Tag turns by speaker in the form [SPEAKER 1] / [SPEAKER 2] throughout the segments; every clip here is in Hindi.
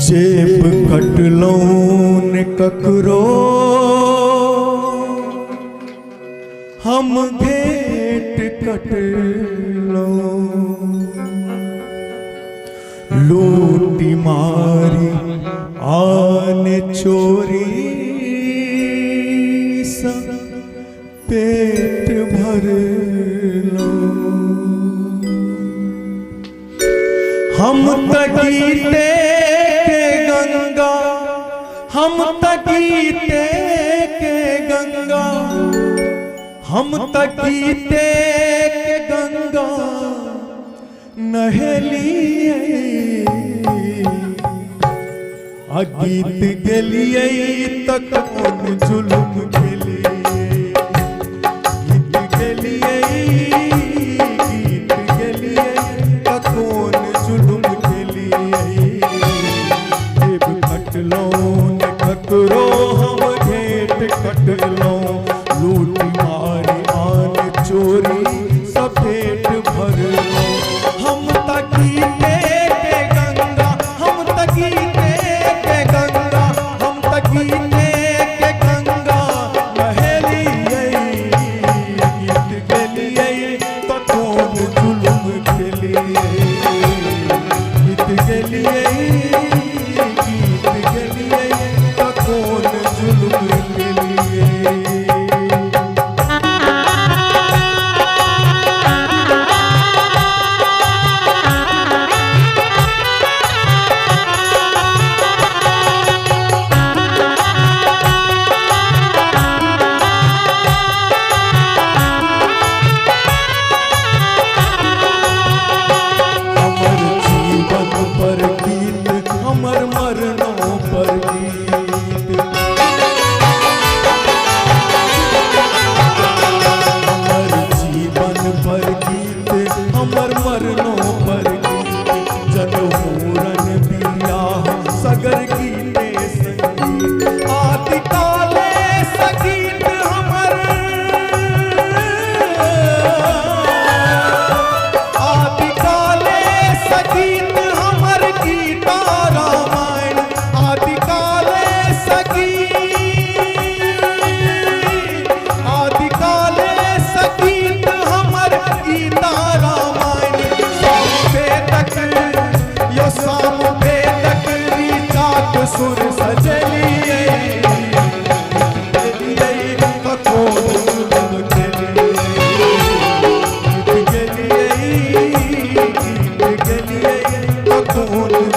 [SPEAKER 1] जेब कटलो ने ककरो हम भेंट कटलो लूटी मारी आने चोरी सा पेट भर लो हम तकीते गंगा हम तकीते के गंगा हम तकीते के गंगा नहलिए गीत गेलिए तक कौन जुलुम गेलिए गीत गेलिए तक कौन जुलुम गेलिए जेब कटलो ने ककरो हम घेट कटलो लूटी मारी आन चोरी सब पेट भर लो हम तकीते के गंगा हम तकीते के गंगा हम तकीते के गंगा नहलिए गीत गेलिए तो कौन जुलुम गेलिए गीत गेलिए तो कौन जुलुम गेलिए सुर सजलिए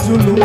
[SPEAKER 1] जुलुम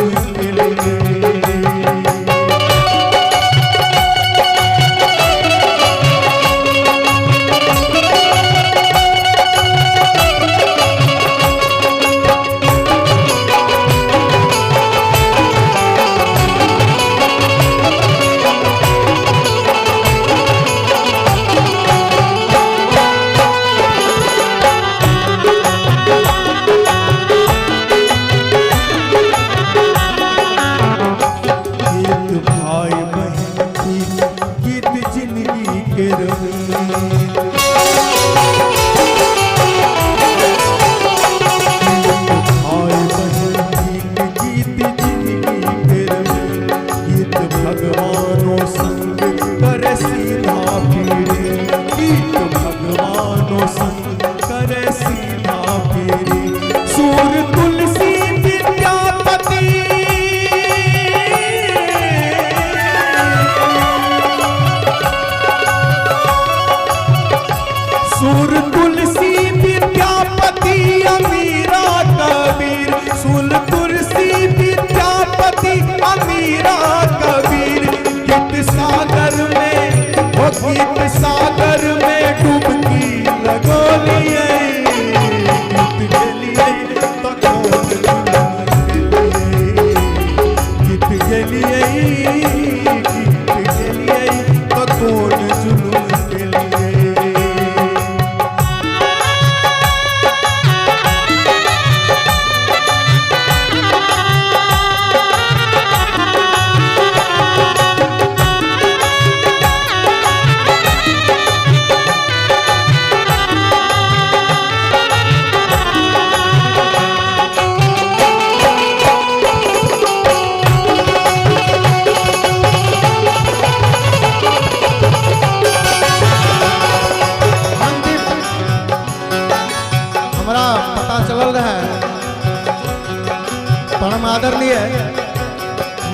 [SPEAKER 2] परम आदरणीय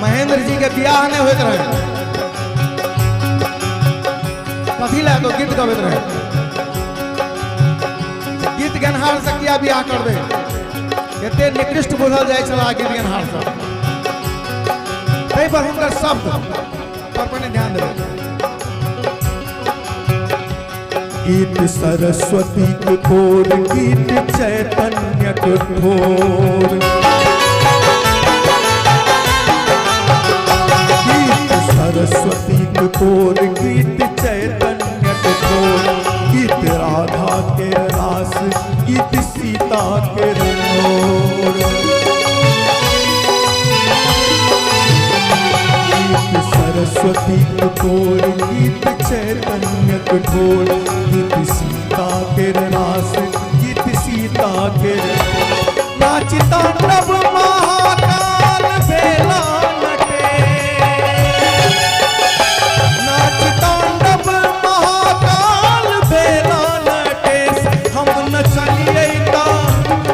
[SPEAKER 2] महेंद्र जी के बियाह नहीं होते रहे, कथी ला तो गीत गबैत रहे, गीत गन्हार से किया बियाह कर दे, एते निकृष्ट बुझल जाए छला गीत गन्हार से। तै पर हुनकर शब्द पर अपने ध्यान देबै।
[SPEAKER 1] गीत सरस्वती के ठोर, गीत चैतन्य के ठोर, गीत सरस्वती के ठोर, गीत चैतन्य के ठोर, गीत राधा के रास, गीत सीता के रंगोर, गीत सरस्वती के ठोर, गीत चैतन्य के ठोर, गीत सीता के रास, गीत सीता के नाचिता नभ महाकाल बेला नटे, नाचिता नभ महाकाल बेला नटे, हम न चलिए ता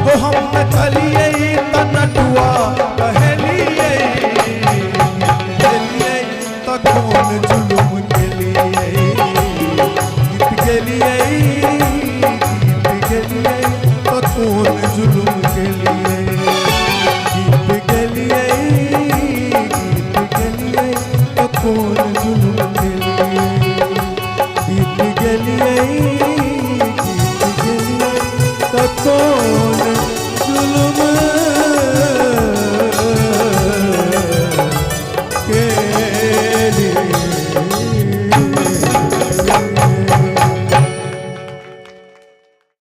[SPEAKER 1] वो हम न चलिए ता नटुआ कहलिए, गेलिए ता कौन जुलुम के लिए, गीत गेलिए गीत गेलिए ता कौन जुलुम के लिए, गीत गेलिए गीत गेलिए ता कौन जुलुम के लिए, गीत गेलिए गीत गेलिए ता कौन